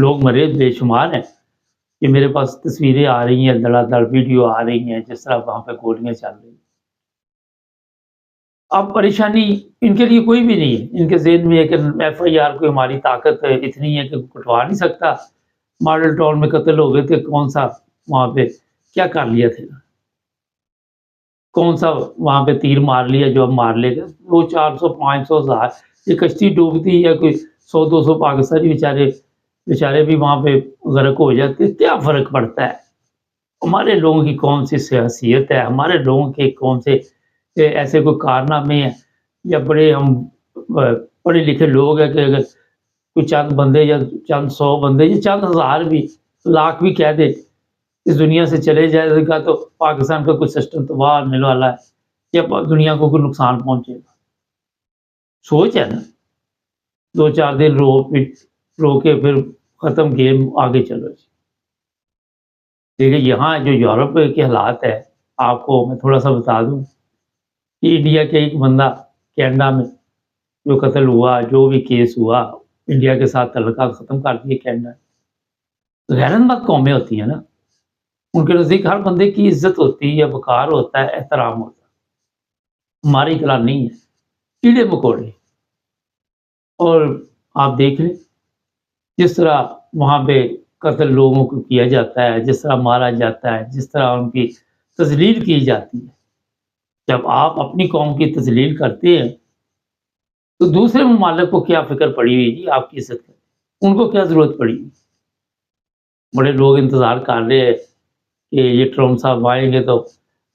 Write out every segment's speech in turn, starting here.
لوگ مرے بے شمار ہیں. یہ میرے پاس تصویریں آ رہی ہیں، دھڑا دھڑ ویڈیو آ رہی ہیں جس طرح وہاں پہ گولیاں چل رہی ہیں. اب پریشانی ان کے لیے کوئی بھی نہیں ہے. ان کے ذہن میں ہے کہ ایف آئی آر کو ہماری طاقت اتنی ہے کہ کٹوا نہیں سکتا. ماڈل ٹاؤن میں قتل ہو گئے تھے، کون سا وہاں پہ کیا کر لیا تھا، کون سا وہاں پہ تیر مار لیا جو اب مار لے گا. وہ 400 500 ہزار یہ کشتی ڈوبتی ہے، کوئی 100 200 پاکستانی بیچارے بھی وہاں پہ غرق ہو جاتے. کیا فرق پڑتا ہے؟ ہمارے لوگوں کی کون سی حیثیت ہے، ہمارے لوگوں کے کون سے ایسے کوئی کارنامے ہیں، یا بڑے ہم پڑھے لکھے لوگ ہیں کہ اگر کوئی چند بندے یا چند 100 بندے یا چند ہزار بھی لاکھ بھی کہہ دے اس دنیا سے چلے جائے گا تو پاکستان کا کوئی سسٹم تباہ ہونے والا ہے یا دنیا کو کوئی نقصان پہنچے گا. سوچ ہے نا. 2 4 دن رو کے پھر ختم گیم، آگے چلو جی. دیکھیے یہاں جو یورپ کے حالات ہے، آپ کو میں تھوڑا سا بتا دوں کہ انڈیا کے ایک بندہ کینیڈا میں جو قتل ہوا، جو بھی کیس ہوا، انڈیا کے ساتھ تعلقات ختم کر دیے کینیڈا. غیرت مند قومیں ہوتی ہیں نا، ان کے نزدیک ہر بندے کی عزت ہوتی ہے، وقار ہوتا ہے، احترام ہوتا ہے. ہماری طرح نہیں ہے، کیڑے مکوڑے. اور آپ دیکھ لیں جس طرح وہاں پہ قتل لوگوں کو کیا جاتا ہے، جس طرح مارا جاتا ہے، جس طرح ان کی تذلیل کی جاتی ہے. جب آپ اپنی قوم کی تذلیل کرتے ہیں تو دوسرے ممالک کو کیا فکر پڑی ہوئی جی آپ کی عزت کریں؟ ان کو کیا ضرورت پڑی ہوئی؟ بڑے لوگ انتظار کر رہے ہیں کہ یہ ٹرمپ صاحب آئیں گے تو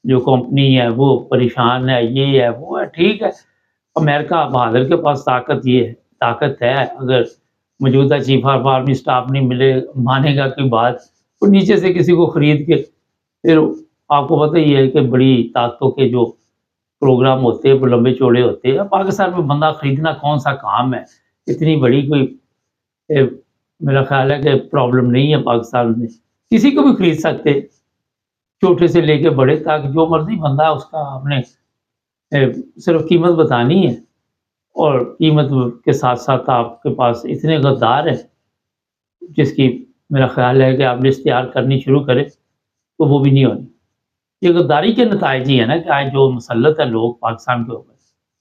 جو کمپنی ہے وہ پریشان ہے، یہ ہے وہ ہے. ٹھیک ہے، امریکہ بہادر کے پاس طاقت ہے. اگر موجودہ چیف آف آرمی اسٹاف نہیں مانے گا کوئی بات، تو نیچے سے کسی کو خرید کے پھر آپ کو پتہ ہی ہے کہ بڑی طاقتوں کے جو پروگرام ہوتے ہیں وہ لمبے چوڑے ہوتے ہیں. پاکستان میں بندہ خریدنا کون سا کام ہے؟ اتنی بڑی کوئی میرا خیال ہے کہ پرابلم نہیں ہے پاکستان میں. کسی کو بھی خرید سکتے، چھوٹے سے لے کے بڑے تک جو مرضی بندہ، اس کا آپ نے صرف قیمت بتانی ہے. اور قیمت کے ساتھ ساتھ آپ کے پاس اتنے غدار ہیں جس کی میرا خیال ہے کہ آپ لسٹ تیار کرنی شروع کریں تو وہ بھی نہیں ہونی. یہ غداری کے نتائج ہی ہے نا کہ آج جو مسلط ہے لوگ پاکستان کے اوپر.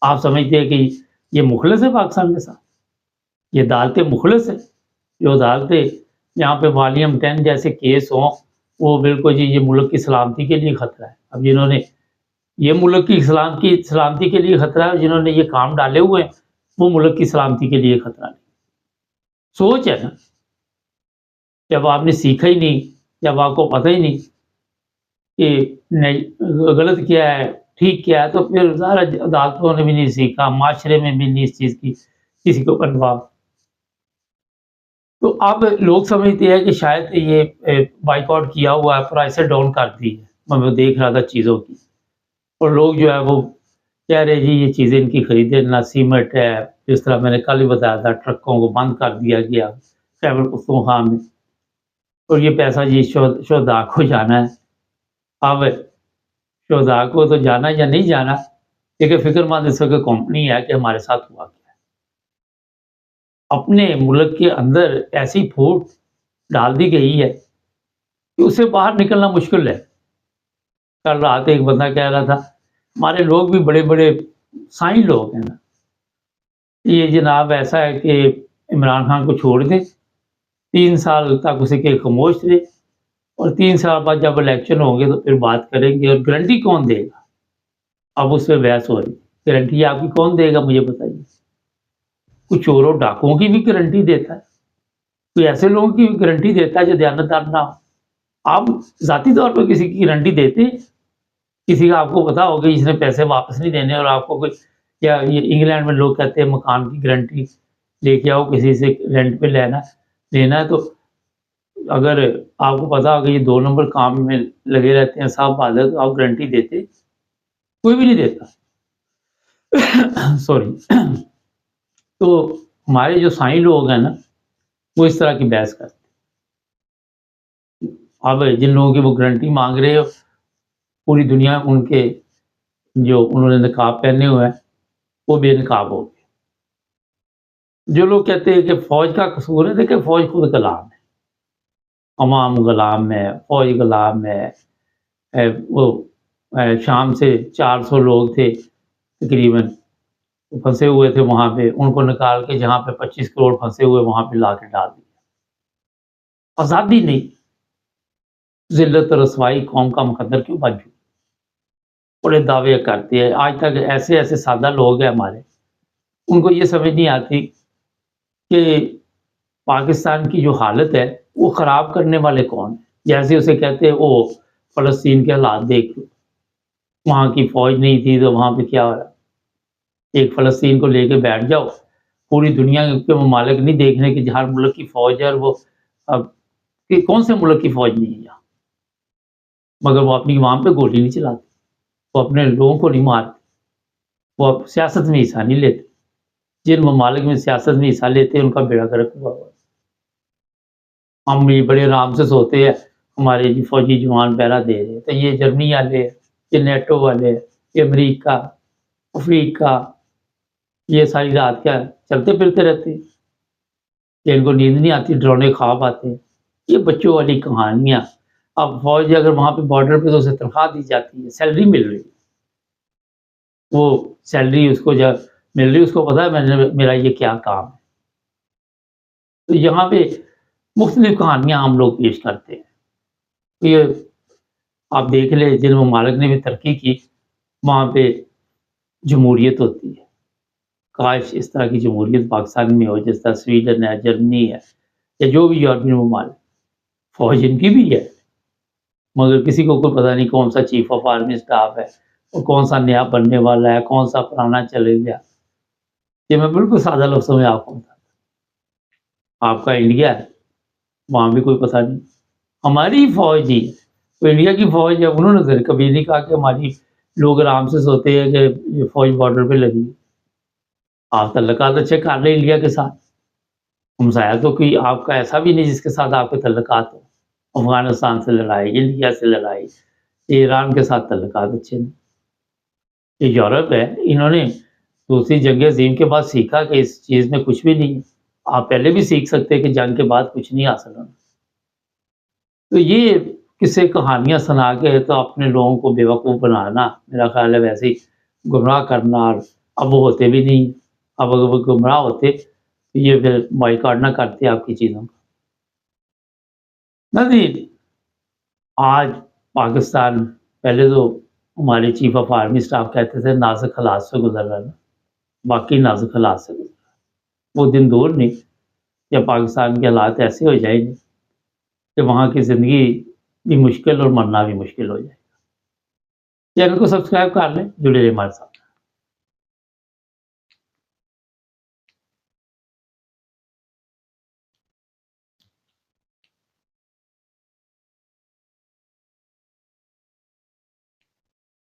آپ سمجھتے ہیں کہ یہ مخلص ہے پاکستان کے ساتھ؟ یہ عدالتیں مخلص ہے؟ جو عدالتیں یہاں پہ والیوم 10 جیسے کیس ہوں، وہ بالکل جی یہ ملک کی سلامتی کے لیے خطرہ ہے. اب جنہوں نے یہ ملک کی سلامتی کے لیے خطرہ ہے، جنہوں نے یہ کام ڈالے ہوئے ہیں وہ ملک کی سلامتی کے لیے خطرہ نہیں. سوچ ہے نا. جب آپ نے سیکھا ہی نہیں، جب آپ کو پتہ ہی نہیں کہ غلط کیا ہے ٹھیک کیا ہے، تو پھر ظاہر عدالتوں نے بھی نہیں سیکھا، معاشرے میں بھی نہیں اس چیز کی کسی کو پرواہ. تو اب لوگ سمجھتے ہیں کہ شاید یہ بائیک آؤٹ کیا ہوا ہے، پرائسیں ڈاؤن کر دی ہے. میں دیکھ رہا تھا چیزوں کی، اور لوگ جو ہے وہ کہہ رہے جی یہ چیزیں ان کی خریدے نہ. سیمنٹ ہے، جس طرح میں نے کل ہی بتایا تھا، ٹرکوں کو بند کر دیا گیا خیبر پختونخوا میں، اور یہ پیسہ جی شہداء کو جانا ہے. اب شہداء کو تو جانا یا نہیں جانا، لیکن فکر مند اس وقت کمپنی ہے کہ ہمارے ساتھ ہوا کیا ہے. اپنے ملک کے اندر ایسی پھوٹ ڈال دی گئی ہے کہ اس سے باہر نکلنا مشکل ہے. کل رات ایک بندہ کہہ رہا تھا ہمارے لوگ بھی بڑے بڑے سائن لوگ ہیں نا، یہ جناب ایسا ہے کہ عمران خان کو چھوڑ دیں، 3 سال تک اسے کہ خاموش رہے، اور 3 سال بعد جب الیکشن ہوں گے تو پھر بات کریں گے. اور گارنٹی کون دے گا؟ اب اس پہ بحث ہو رہی. گارنٹی آپ کی کون دے گا مجھے بتائیے؟ کوئی چوروں ڈاکوؤں کی بھی گارنٹی دیتا ہے، کوئی ایسے لوگوں کی بھی گارنٹی دیتا ہے جو دیانتدار نہ ہو. آپ ذاتی طور پہ کسی کی گارنٹی دیتے؟ کسی کا آپ کو پتا ہوگا جس نے پیسے واپس نہیں دینے، اور آپ کو کوئی، یا یہ انگلینڈ میں لوگ کہتے ہیں مکان کی گارنٹی لے کے آؤ، کسی سے رینٹ پہ لینا ہے تو اگر آپ کو پتا ہوگا یہ 2 نمبر کام میں لگے رہتے ہیں صاحب بہادر، تو آپ گارنٹی دیتے؟ کوئی بھی نہیں دیتا. سوری. تو ہمارے جو سائیں لوگ ہیں نا وہ اس طرح کی بحث کرتے. اب جن لوگوں کی وہ گارنٹی مانگ رہے ہو، پوری دنیا ان کے جو انہوں نے نقاب پہنے ہوئے ہیں وہ بے نقاب ہو گئے. جو لوگ کہتے ہیں کہ فوج کا قصور ہے، دیکھیں فوج خود کلام ہے. عوام غلام ہے، فوج غلام ہے۔ وہ شام سے 400 لوگ تھے تقریباً پھنسے ہوئے تھے وہاں پہ، ان کو نکال کے جہاں پہ 25 کروڑ پھنسے ہوئے وہاں پہ لا کے ڈال دیا۔ آزادی نہیں، ذلت و رسوائی قوم کا مقدر کیوں بن چکی؟ بڑے دعوے کرتے ہیں، آج تک ایسے ایسے سادہ لوگ ہیں ہمارے، ان کو یہ سمجھ نہیں آتی کہ پاکستان کی جو حالت ہے وہ خراب کرنے والے کون ہیں۔ جیسے اسے کہتے ہیں وہ فلسطین کے حالات دیکھ لو، وہاں کی فوج نہیں تھی تو وہاں پہ کیا ہو رہا ہے۔ ایک فلسطین کو لے کے بیٹھ جاؤ، پوری دنیا کے ممالک نہیں دیکھنے کہ جہاں ملک کی فوج ہے، اور وہ اب کہ کون سے ملک کی فوج نہیں ہے یہاں، مگر وہ اپنی عوام پہ گولی نہیں چلاتے، وہ اپنے لوگوں کو نہیں مارتے، وہ سیاست میں حصہ نہیں لیتے۔ جن ممالک میں سیاست میں حصہ لیتے ہیں ان کا بیڑا گرک ہوا ہوا ہے۔ ہم بھی بڑے آرام سے سوتے ہیں، ہمارے فوجی جوان پہرا دے رہے ہیں، تو یہ جرمنی والے، یہ نیٹو والے، یہ امریکہ، افریقہ، یہ ساری رات کیا چلتے پھرتے رہتے ہیں کہ ان کو نیند نہیں آتی، ڈرونے خواب آتے ہیں۔ یہ بچوں والی کہانیاں۔ اب فوج اگر وہاں پہ بارڈر پہ تو اسے تنخواہ دی جاتی ہے، سیلری مل رہی ہے، وہ سیلری اس کو جب مل رہی اس کو پتا ہے میرا یہ کیا کام ہے۔ تو یہاں پہ مختلف کہانیاں ہم لوگ پیش کرتے ہیں۔ یہ آپ دیکھ لیں جن ممالک نے بھی ترقی کی وہاں پہ جمہوریت ہوتی ہے۔ کاش اس طرح کی جمہوریت پاکستان میں ہو، جس طرح سویڈن ہے، جرمنی ہے، یا جو بھی یورپین ممالک۔ فوج ان کی بھی ہے مگر کسی کو کوئی پتہ نہیں کون سا چیف آف آرمی اسٹاف ہے، اور کون سا نیا بننے والا ہے، کون سا پرانا چلے گیا۔ یہ میں بالکل سادہ لفظوں میں آپ کو بتاتا ہوں۔ آپ کا انڈیا ہے، وہاں بھی کوئی پتہ نہیں۔ ہماری فوج ہی تو انڈیا کی فوج ہے، انہوں نے کبھی نہیں کہا کہ ہماری لوگ آرام سے سوتے ہیں کہ یہ فوج بارڈر پہ لگی۔ آپ تعلقات اچھے کر لیں انڈیا کے ساتھ، ہمسایہ تو کوئی آپ کا ایسا بھی نہیں جس کے ساتھ آپ کے تعلقات ہو۔ افغانستان سے لڑائی، انڈیا سے لڑائی، ایران کے ساتھ تعلقات اچھے نہیں۔ یہ یورپ ہے، انہوں نے دوسری جنگ عظیم کے بعد سیکھا کہ اس چیز میں کچھ بھی نہیں ہے۔ آپ پہلے بھی سیکھ سکتے کہ جنگ کے بعد کچھ نہیں حاصل ہونا۔ تو یہ قصے کہانیاں سنا کے تو اپنے لوگوں کو بیوقوف بنانا، میرا خیال ہے ویسے ہی گمراہ کرنا۔ اور اب وہ ہوتے بھی نہیں، اب اگر وہ گمراہ ہوتے تو یہ پھر بائیکاٹ نہ کرتے آپ کی چیزوں کا۔ نہیں، آج پاکستان، پہلے تو ہمارے چیف آف آرمی اسٹاف کہتے تھے نازک حالات سے گزر رہا ہے، باقی نازک حالات سے گزر رہا ہے۔ وہ دن دور نہیں جب پاکستان کے حالات ایسے ہو جائیں گے کہ وہاں کی زندگی بھی مشکل اور مرنا بھی مشکل ہو جائے گا۔ چینل کو سبسکرائب کر لیں، جڑے رہیں ہمارے ساتھ۔